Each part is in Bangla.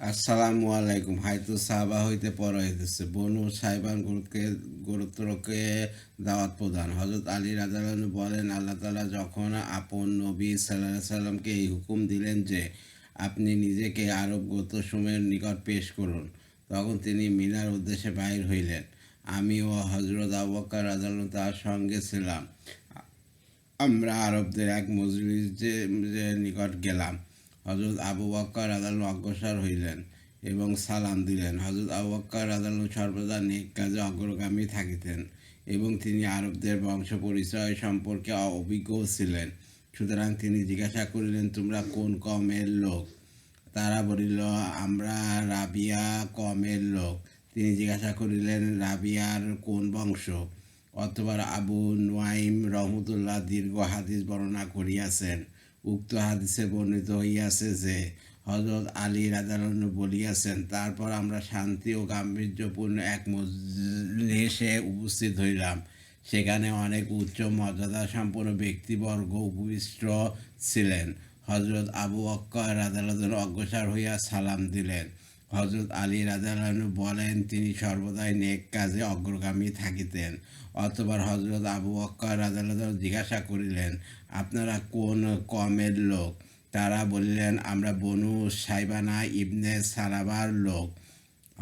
আসসালামু আলাইকুম। হয়তো সাহাবা হইতে পর হইতেছে বনু সাইবান গুরুত্বকে দাওয়াত প্রদান। হজরত আলী রাদিয়াল্লাহু বলেন, আল্লাহ তাআলা যখন আপন নবী সাল্লাল্লাহু আলাইহি সাল্লামকে এই হুকুম দিলেন যে আপনি নিজেকে আরব গোত্রসমূহের নিকট পেশ করুন, তখন তিনি মিনার উদ্দেশ্যে বাহির হইলেন। আমি ও হযরত আবু বকর রাদিয়াল্লাহু তার সঙ্গে ছিলাম। আমরা আরবদের এক মজলিসের নিকট গেলাম। হযরত আবু বকর রাদিয়াল্লাহু অগ্রসর হইলেন এবং সালাম দিলেন। হযরত আবু বকর রাদিয়াল্লাহু সর্বদা নেক কাজে অগ্রগামী থাকিতেন এবং তিনি আরবদের বংশ পরিচয় সম্পর্কে অভিজ্ঞ ছিলেন। সুতরাং তিনি জিজ্ঞাসা করিলেন, তোমরা কোন কওমের লোক? তারা বলিল, আমরা রাবিয়া কওমের লোক। তিনি জিজ্ঞাসা করিলেন, রাবিয়ার কোন বংশ? অতঃপর আবু নুয়াইম রহমতুল্লাহ দীর্ঘ হাদিস বর্ণনা করিয়াছেন। উক্ত হাদিসে বর্ণিত হইয়াছে যে হযরত আলী রাদিয়াল্লাহু বলিয়াছেন, তারপর আমরা শান্তি ও গাম্ভীর্যপূর্ণ এক মজলিসে উপস্থিত হইলাম। সেখানে অনেক উচ্চ মর্যাদা সম্পন্ন ব্যক্তিবর্গ উপবিষ্ট ছিলেন। হযরত আবু বকর রাদিয়াল্লাহু অগ্রসর হইয়া সালাম দিলেন। হযরত আলী রাদিয়াল্লাহু বলেন, তিনি সর্বদাই নেক কাজে অগ্রগামী থাকিতেন। অতঃপর হযরত আবু বকর রাদিয়াল্লাহু জিজ্ঞাসা করিলেন, আপনারা কোন কওমের লোক? তারা বলিলেন, আমরা বনু সাইবানা ইবনে সালাবার লোক।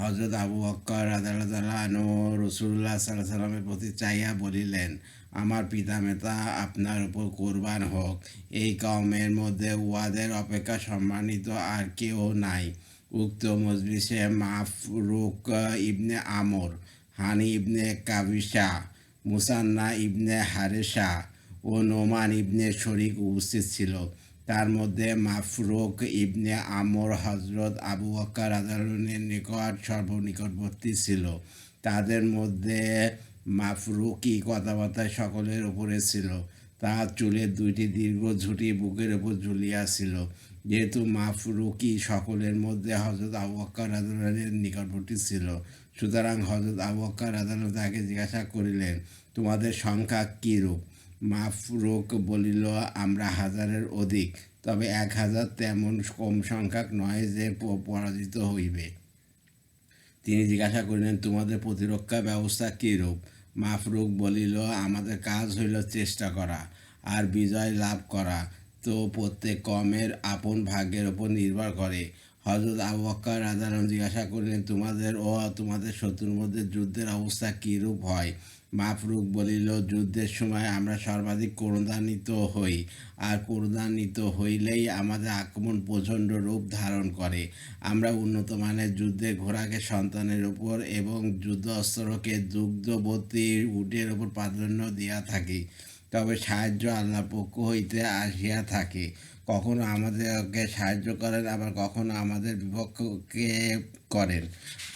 হযরত আবু বকর রাদিয়াল্লাহু আনহু রাসূলুল্লাহ সাল্লাল্লাহু আলাইহি ওয়াসাল্লামের প্রতি চাহিয়া বলিলেন, আমার পিতামাতা আপনার উপর কোরবান হোক। এই কওমের মধ্যে উহাদের অপেক্ষা সম্মানিত আর কেউ নাই। উক্ত মজলিসে মাফরুক ইবনে আমর, হানি ইবনে কাবিসা, মুসান্না ইবনে হারেসা ও নোমান ইবনে শরিক উপস্থিত ছিল। তার মধ্যে মাফরুক ইবনে আমর হযরত আবু বকর রাদিয়াল্লাহুর নিকট সর্বনিকটবর্তী ছিল। তাদের মধ্যে মাফরুকি কথাবার্তায় সকলের উপরে ছিল। তাহার চুলের দুইটি দীর্ঘ ঝুঁটি বুকের উপর ঝুলিয়া ছিল। যেহেতু মাফরুকি সকলের মধ্যে হযরত আবু বকর রাদিয়াল্লাহুর নিকটবর্তী ছিল, সুতরাং হযরত আবু বকর রাদিয়াল্লাহু তাকে জিজ্ঞাসা করিলেন, তোমাদের সংখ্যা কিরূপ? মাফরুক বলিল, আমরা হাজারের অধিক, তবে 1000 তেমন কম সংখ্যক নয় যে পরাজিত হইবে। তিনি জিজ্ঞাসা করিলেন, তোমাদের প্রতিরক্ষা ব্যবস্থা কীরূপ? মাফরুক বলিল, আমাদের কাজ হইল চেষ্টা করা আর বিজয় লাভ করা, তো প্রত্যেক কওমের আপন ভাগ্যের উপর নির্ভর করে। হযরত আবু বকর রাদিয়াল্লাহু জিজ্ঞাসা করিলেন, তোমাদের ও তোমাদের শত্রুর মধ্যে যুদ্ধের অবস্থা কীরূপ হয়? মাফরুক বলিল, যুদ্ধের সময় আমরা সর্বাধিক ক্রোধান্বিত হই, আর ক্রোধান্বিত হইলেই আমাদের আক্রমণ প্রচণ্ড রূপ ধারণ করে। আমরা উন্নত মানের যুদ্ধে ঘোড়াকে সন্তানের উপর এবং যুদ্ধ অস্ত্রকে দুগ্ধবতী উটের উপর প্রাধান্য দিয়া থাকি। তবে সাহায্য আল্লাহর পক্ষ হইতে আসিয়া থাকে। কখনো আমাদেরকে সাহায্য করেন, আবার কখনো আমাদের বিপক্ষে করেন।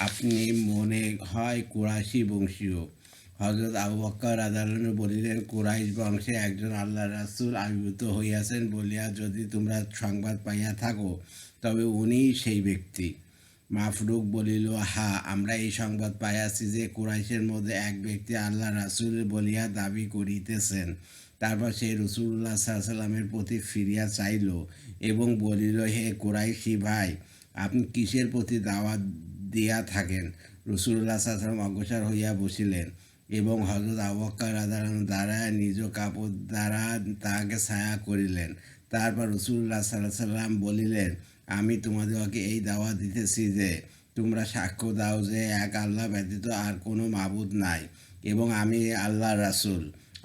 আপনি মনে হয় কুরাইশি বংশীয়। হযরত আবু বকর রাদিয়াল্লাহু বলিলেন, কুরাইশ বংশে একজন আল্লাহর রাসূল আবির্ভূত হইয়াছেন বলিয়া যদি তোমরা সংবাদ পাইয়া থাকো, তবে উনিই সেই ব্যক্তি। মাফরুক বলিল, হা, আমরা এই সংবাদ পাইয়াছি যে কুরাইশের মধ্যে এক ব্যক্তি আল্লাহ রাসূল বলিয়া দাবি করিতেছেন। তারপর সে রাসূলুল্লাহ সাল্লাল্লাহু আলাইহি ওয়াসাল্লামের প্রতি ফিরিয়া চাইল এবং বলিল, হে কুরাইশি ভাই, আপনি কিসের প্রতি দাওয়াত দিয়া থাকেন? রাসূলুল্লাহ সাল্লাল্লাহু আলাইহি ওয়াসাল্লাম অগ্রসর হইয়া বসিলেন এবং হযরত আবু বকর রাদিয়াল্লাহু দ্বারা নিজ কাপড় দ্বারা তাহাকে ছায়া করিলেন। তারপর রাসূলুল্লাহ সাল্লাল্লাহু আলাইহি ওয়াসাল্লাম বলিলেন, আমি তোমাদেরকে এই দাওয়াত দিতেছি যে তোমরা সাক্ষ্য দাও যে এক আল্লাহ ব্যতীত আর কোনো মাবুদ নাই এবং আমি আল্লাহর রাসূল।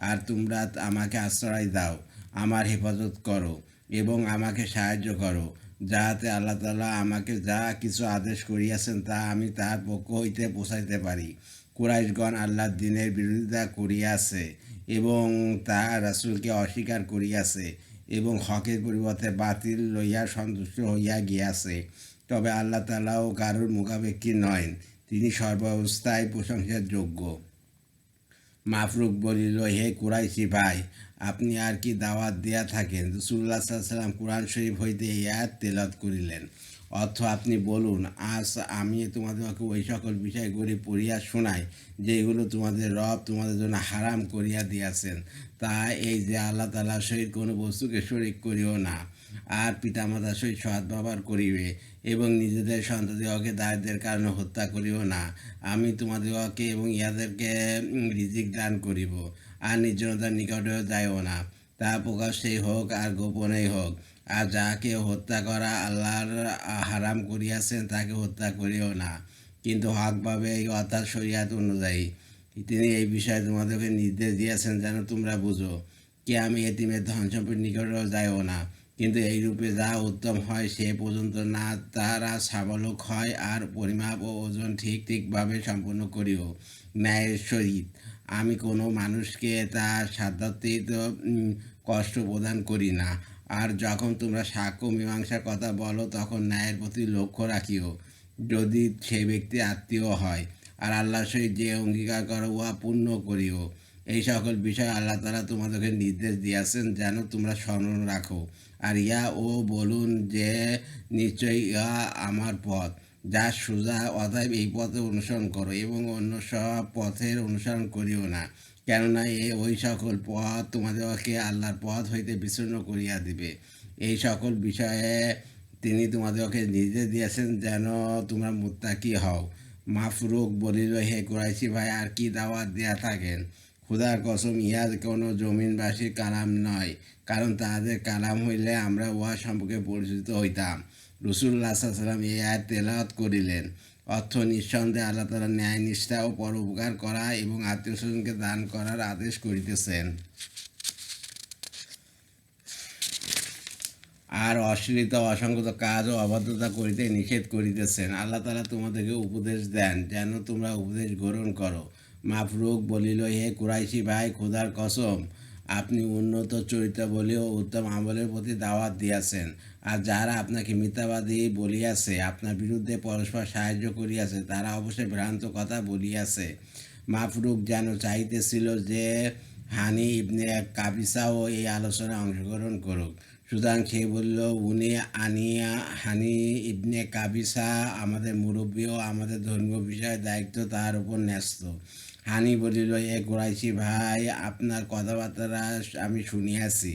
আর তোমরা আমাকে আশ্রয় দাও, আমার হেফাজত করো এবং আমাকে সাহায্য করো, যাহাতে আল্লাহ তাআলা আমাকে যা কিছু আদেশ করিয়াছেন তা আমি তাহার পক্ষ হইতে পৌঁছাইতে পারি। কুরাইশগণ আল্লাহর দ্বীনের বিরোধিতা করিয়াছে এবং তাহার রাসূলকে অস্বীকার করিয়াছে এবং হকের পরিবর্তে বাতিল লইয়া সন্তুষ্ট হইয়া গিয়াছে। তবে আল্লাহ তাআলাও কারোর মুখাপেক্ষী নয়, তিনি সর্বাবস্থায় প্রশংসার যোগ্য। মাফরুক বলিল, হে কুরাইশি ভাই, আপনি আর কি দাওয়াত দিয়া থাকেন? রাসূলুল্লাহ সাল্লাল্লাহু আলাইহি ওয়াসাল্লাম কুরআন শরীফ হইতে এই আয়াত তেলাওয়াত করিলেন। অর্থ, আপনি বলুন, আজ আমি তোমাদেরকে ওই সকল বিষয়গুলি পড়িয়া শোনাই যেগুলো তোমাদের রব তোমাদের জন্য হারাম করিয়া দিয়াছেন। তা এই যে আল্লাহ তাআলার সহিত কোনো বস্তুকে শরীক করিও না, আর পিতামাতার সহিত সদ্ব্যবহার করিবে এবং নিজেদের সন্ততিকে দারিদ্র্যের কারণে হত্যা করিও না। আমি তোমাদিগকে এবং ইহাদেরকে রিজিক দান করিব। আর নির্জনতার নিকটেও যাইও না, তা প্রকাশ্যেই হোক আর গোপনেই হোক। আর যাহাকে হত্যা করা আল্লাহর হারাম করিয়াছেন তাকে হত্যা করিও না, কিন্তু হকভাবে অর্থাৎ শরিয়াত অনুযায়ী। তিনি এই বিষয়ে তোমাদেরকে নির্দেশ দিয়েছেন যেন তোমরা বুঝো। কি আমি এতিমের ধন সম্পদের নিকটেও যাইও না, কিন্তু এইরূপে যা উত্তম হয় সে পর্যন্ত না তারা স্বাবলক হয়, আর পরিমাপ ও ওজন ঠিকভাবে সম্পন্ন করিও ন্যায়ের সহিত। আমি কোনো মানুষকে তার সাধ্যাতীত কষ্ট প্রদান করি না। আর যখন তোমরা সাক্ষ্য মীমাংসার কথা বলো তখন ন্যায়ের প্রতি লক্ষ্য রাখিও, যদি সে ব্যক্তি আত্মীয় হয়। আর আল্লাহর সহিত যে অঙ্গীকার করো উহা পূর্ণ করিও। এই সকল বিষয় আল্লাহ তাআলা তোমাদেরকে নির্দেশ দিয়েছেন যেন তোমরা স্মরণ রাখো। আর ইয়া ও বলুন যে নিশ্চয়ই ইহা আমার পথ, যা সোজা, অতএব এই পথে অনুসরণ করো এবং অন্য সব পথের অনুসরণ করিও না, কেননা ওই সকল পথ তোমাদেরকে আল্লাহর পথ হইতে বিচ্ছিন্ন করিয়া দিবে। এই সকল বিষয়ে তিনি তোমাদেরকে নির্দেশ দিয়েছেন যেন তোমরা মুত্তাকি হও। মাফরুক বলিল, হে কুরাইশি ভাই, আর কি দাওয়াত দেয়া থাকেন? খোদার কসম, ইহা কোনো জমিনবাসীর কালাম নয়, কারণ তাহাদের কালাম হইলে আমরা উহা সম্পর্কে পরিচিত হইতাম। রাসূলুল্লাহ সাল্লাল্লাহু আলাইহি ওয়াসাল্লাম এই আয়াত তেলাওয়াত করিলেন। অর্থ: নিঃসন্দেহে আল্লাহ তাআলা ন্যায় নিষ্ঠা ও পরোপকার করা এবং আত্মীয় স্বজনকে দান করার আদেশ করিতেছেন, আর অশ্লীলতা, অসংগত কাজ ও অবাধ্যতা করিতে নিষেধ করিতেছেন। আল্লাহ তাআলা তোমাদেরকে উপদেশ দেন যেন তোমরা উপদেশ গ্রহণ করো। মাফরুক বলিল, হে কুরাইশি ভাই, খোদার কসম, আপনি উন্নত চরিত্রাবলী ও উত্তম আমলের প্রতি দাওয়াত দিয়াছেন। আর যাহারা আপনাকে মিথ্যাবাদী বলিয়াছে, আপনার বিরুদ্ধে পরস্পর সাহায্য করিয়াছে, তারা অবশ্যই ভ্রান্ত কথা বলিয়াছে। মাফরুক যেন চাইতেছিল যে হানি ইবনে কাবিসাও এই আলোচনায় অংশগ্রহণ করুক। সুতরাং সে বলল, হানি ইবনে কাবিসা আমাদের মুরব্বী ও আমাদের ধর্মীয় বিষয়ে দায়িত্ব তার উপর ন্যস্ত। হানি বলিল, এ কুরাইশি ভাই, আপনার কথাবার্তা আমি শুনিয়াছি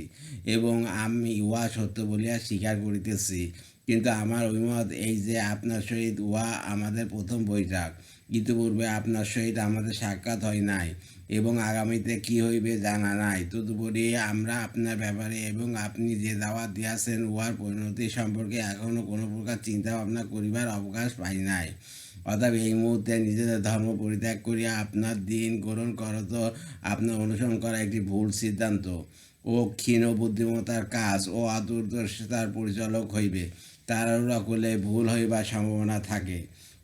এবং আমি উহা সত্য বলিয়া স্বীকার করিতেছি, কিন্তু আমার অভিমত এই যে আপনার সহিত উহা আমাদের প্রথম বৈঠক। ইতিপূর্বে আপনার সহিত আমাদের সাক্ষাৎ হয় নাই এবং আগামীতে কি হইবে জানা নাই। তদুপরি আমরা আপনার ব্যাপারে এবং আপনি যে দাওয়াত দিয়াছেন উহার পরিণতি সম্পর্কে এখনও কোনো প্রকার চিন্তা ভাবনা করিবার অবকাশ পাই নাই। অতএব এই মুহূর্তে নিজেদের ধর্ম পরিত্যাগ করিয়া আপনার দিন গ্রহণ করা তো আপনার অনুসরণ করা একটি ভুল সিদ্ধান্ত ও ক্ষীণ বুদ্ধিমত্তার কাজ ও অদূরদর্শিতার পরিচালক হইবে। তাড়াহুড়া করলে ভুল হইবার সম্ভাবনা থাকে।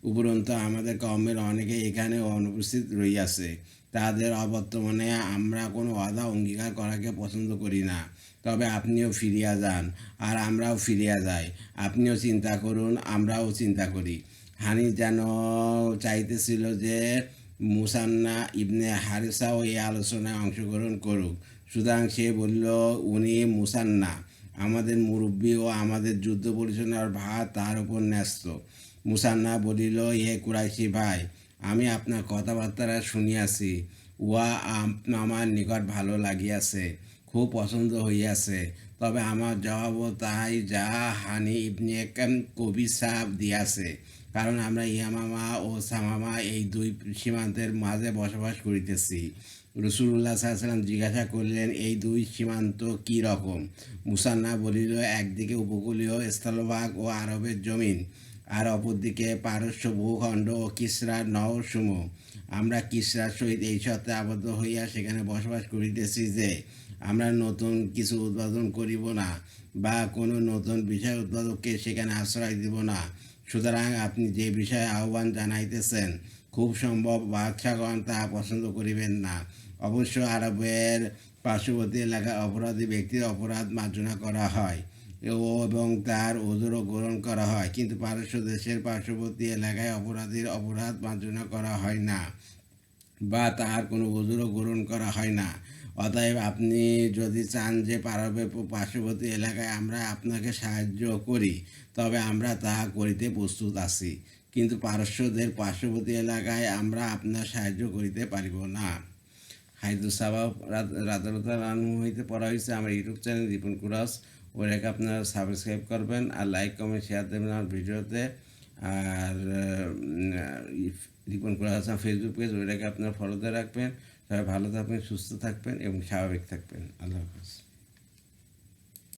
উপরন্তু আমাদের কওমের অনেকে এখানে অনুপস্থিত রহিয়াছে। তাদের অবর্তমানে আমরা কোনো ওয়াদা অঙ্গীকার করাকে পছন্দ করি না। তবে আপনিও ফিরিয়া যান আর আমরাও ফিরিয়া যাই। আপনিও চিন্তা করুন, আমরাও চিন্তা করি। হানি যেন চাইতেছিল যে মুসান্না ইবনে হারিসাও এই আলোচনায় অংশগ্রহণ করুক। সুতরাং সে বলল, উনি মুসান্না আমাদের মুরব্বী ও আমাদের যুদ্ধ পরিচালনার ভার তার উপর ন্যস্ত। মুসান্না বলিল, হে কুরাইশি ভাই, আমি আপনার কথাবার্তা শুনিয়াছি, উহা আমার নিকট ভালো লাগিয়াছে, খুব পছন্দ হইয়াছে। তবে আমার জবাবও তাহাই যা হানি ইবনে কবিসা দিয়াছে, কারণ আমরা ইয়ামামা ও সামামা এই দুই সীমান্তের মাঝে বসবাস করিতেছি। রাসূলুল্লাহ সাল্লাল্লাহু আলাইহি ওয়াসাল্লাম জিজ্ঞাসা করিলেন, এই দুই সীমান্ত কি রকম? মুসান্না বলিল, একদিকে উপকূলীয় স্থলভাগ ও আরবের জমিন, আর অপরদিকে পারস্য ভূখণ্ড ও কিসরার নহরসমূহ। আমরা কিসরার সহিত এই সত্ত্বে আবদ্ধ হইয়া সেখানে বসবাস করিতেছি যে আমরা নতুন কিছু উদ্বোধন করিব না বা কোনো নতুন বিষয় উদ্বোধককে সেখানে আশ্রয় দিব না। সুতরাং আপনি যে বিষয়ে আহ্বান জানাইতেছেন, খুব সম্ভব বাদশাগণ তাহা পছন্দ করিবেন না। অবশ্য আরবের পার্শ্ববর্তী এলাকায় অপরাধী ব্যক্তির অপরাধ মার্জনা করা হয় এবং তার ওজরও গ্রহণ করা হয়, কিন্তু পারস্য দেশের পার্শ্ববর্তী এলাকায় অপরাধীর অপরাধ মার্জনা করা হয় না বা তাহার কোনো ওজরও গ্রহণ করা হয় না। অতএব আপনি যদি চান যে পার্শ্ববর্তী এলাকায় আমরা আপনাকে সাহায্য করি, তবে আমরা তাহা করিতে প্রস্তুত আছি, কিন্তু পারস্যদের পার্শ্ববর্তী এলাকায় আমরা আপনার সাহায্য করিতে পারিব না। হাইদুস সাবাব রাদিয়াল্লাহু আনহু হইতে পড়া হয়েছে আমার ইউটিউব চ্যানেল রিপন কুরাস। ওইটাকে আপনারা সাবস্ক্রাইব করবেন আর লাইক কমেন্ট শেয়ার দেবেন আমার ভিডিওতে। আর রিপন কুরাল হাসান ফেসবুক পেজ, ওইটাকে আপনারা ফলোতে রাখবেন। সবাই ভালো থাকবেন, সুস্থ থাকবেন এবং স্বাভাবিক থাকবেন। আল্লাহ হাফেজ।